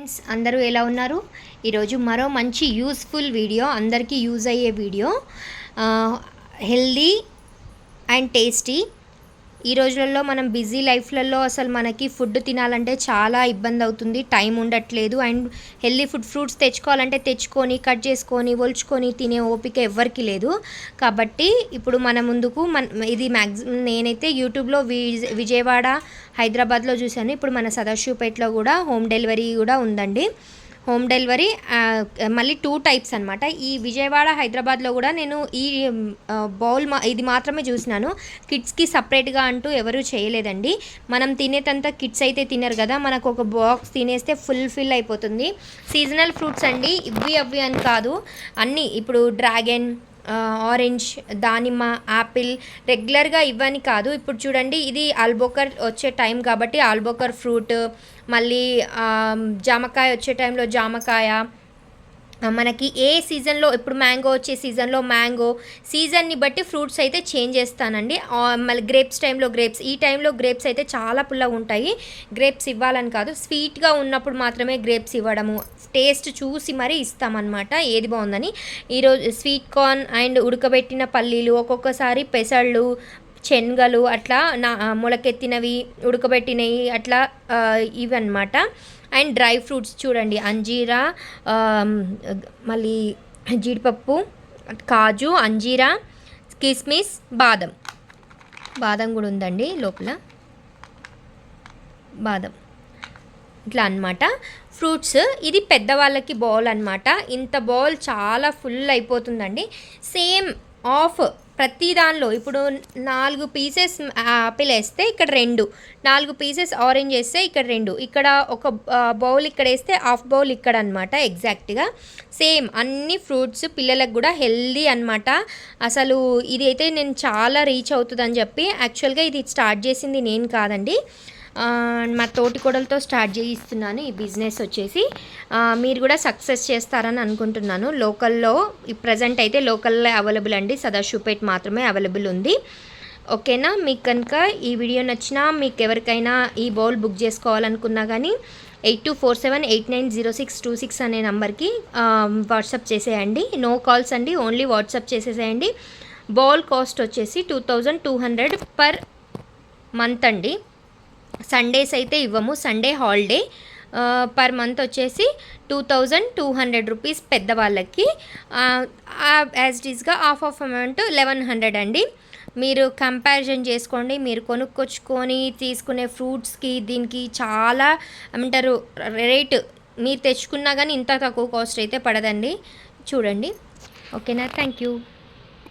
Friends అందరూ ఎలా ఉన్నారు? ఈరోజు మరో మంచి యూస్ఫుల్ వీడియో, అందరికీ యూజ్ అయ్యే వీడియో, హెల్దీ అండ్ టేస్టీ. ఈ రోజులలో మనం బిజీ లైఫ్లలో అసలు మనకి ఫుడ్ తినాలంటే చాలా ఇబ్బంది అవుతుంది, టైం ఉండట్లేదు. అండ్ హెల్దీ ఫ్రూట్స్ తెచ్చుకోవాలంటే తెచ్చుకొని కట్ చేసుకొని ఒలుచుకొని తినే ఓపిక ఎవ్వరికి లేదు. కాబట్టి ఇప్పుడు మన ముందుకు ఇది మ్యాక్సిమం నేనైతే యూట్యూబ్లో విజయవాడ, హైదరాబాద్లో చూశాను. ఇప్పుడు మన సదాశివపేటలో కూడా హోమ్ డెలివరీ కూడా ఉందండి. హోమ్ డెలివరీ మళ్ళీ 2 టైప్స్ అనమాట. ఈ విజయవాడ, హైదరాబాద్లో కూడా నేను ఈ ఇది మాత్రమే చూసినాను. కిడ్స్కి సపరేట్గా అంటూ ఎవరూ చేయలేదండి. మనం తినేటంత కిడ్స్ అయితే తినరు కదా, మనకు ఒక బాక్స్ తినేస్తే ఫుల్ అయిపోతుంది. సీజనల్ ఫ్రూట్స్ అండి, అవి అని కాదు, అన్నీ. ఇప్పుడు డ్రాగన్, ఆరెంజ్, దానిమ్మ, యాపిల్ రెగ్యులర్గా ఇవ్వని కాదు. ఇప్పుడు చూడండి, ఇది ఆల్బోకర్ వచ్చే టైం కాబట్టి ఆల్బోకర్ ఫ్రూట్, మళ్ళీ జామకాయ వచ్చే టైంలో జామకాయ, మనకి ఏ సీజన్లో, ఇప్పుడు మ్యాంగో వచ్చే సీజన్లో మ్యాంగో, సీజన్ని బట్టి ఫ్రూట్స్ అయితే చేంజ్ చేస్తానండి. మళ్ళీ గ్రేప్స్ టైంలో గ్రేప్స్, ఈ టైంలో గ్రేప్స్ అయితే చాలా పుల్లగా ఉంటాయి. గ్రేప్స్ ఇవ్వాలని కాదు, స్వీట్గా ఉన్నప్పుడు మాత్రమే గ్రేప్స్ ఇవ్వడము, టేస్ట్ చూసి మరీ ఇస్తామన్నమాట ఏది బాగుందని. ఈరోజు స్వీట్ కార్న్ అండ్ ఉడకబెట్టిన పల్లీలు, ఒక్కొక్కసారి పెసళ్ళు, శనగలు, అట్లా మొలకెత్తినవి, ఉడకబెట్టినవి, అట్లా ఇవన్నమాట. అండ్ డ్రై ఫ్రూట్స్ చూడండి, అంజీరా, మళ్ళీ జీడిపప్పు, కాజు, అంజీరా, కిస్మిస్, బాదం కూడా ఉందండి లోపల, బాదం, ఇట్లా అన్నమాట ఫ్రూట్స్. ఇది పెద్దవాళ్ళకి బౌల్ అనమాట. ఇంత బౌల్ చాలా ఫుల్ అయిపోతుందండి. సేమ్ ఆఫ్ ప్రతి దానిలో, ఇప్పుడు 4 పీసెస్ ఆపిల్ వేస్తే ఇక్కడ 2, 4 పీసెస్ ఆరెంజ్ వేస్తే ఇక్కడ 2, ఇక్కడ ఒక బౌల్ ఇక్కడ వేస్తే హాఫ్ బౌల్ ఇక్కడ అనమాట. ఎగ్జాక్ట్గా సేమ్ అన్ని ఫ్రూట్స్ పిల్లలకు కూడా హెల్దీ అనమాట. అసలు ఇది అయితే నేను చాలా రీచ్ అవుతుందని చెప్పి, యాక్చువల్గా ఇది స్టార్ట్ చేసింది నేను కాదండి, మా తోటికోడలతో స్టార్ట్ చేయిస్తున్నాను ఈ బిజినెస్ వచ్చేసి. మీరు కూడా సక్సెస్ చేస్తారని అనుకుంటున్నాను. లోకల్లో ప్రజెంట్ అయితే లోకల్లో అవైలబుల్ అండి, సదాశివపేట మాత్రమే అవైలబుల్ ఉంది. ఓకేనా? మీకు కనుక ఈ వీడియో నచ్చినా, మీకు ఎవరికైనా ఈ బౌల్ బుక్ చేసుకోవాలనుకున్నా కానీ 8247890626 అనే నెంబర్కి వాట్సాప్ చేసేయండి. నో కాల్స్ అండి, ఓన్లీ వాట్సాప్ చేసేసేయండి. బౌల్ కాస్ట్ వచ్చేసి 2200 పర్ మంత్ అండి. సండేస్ అయితే ఇవ్వము, సండే హాలిడే. పర్ మంత్ వచ్చేసి 2200 రూపీస్ పెద్దవాళ్ళకి. యాజ్ ఇట్ ఈస్గా ఆఫ్ అమౌంట్ 1100 అండి. మీరు కంపారిజన్ చేసుకోండి. మీరు కొనుక్కొచ్చుకొని తీసుకునే ఫ్రూట్స్కి దీనికి చాలా ఏమంటారు రేటు, మీరు తెచ్చుకున్నా కానీ ఇంత తక్కువ కాస్ట్ అయితే పడదండి. చూడండి. ఓకేనా? Thank you.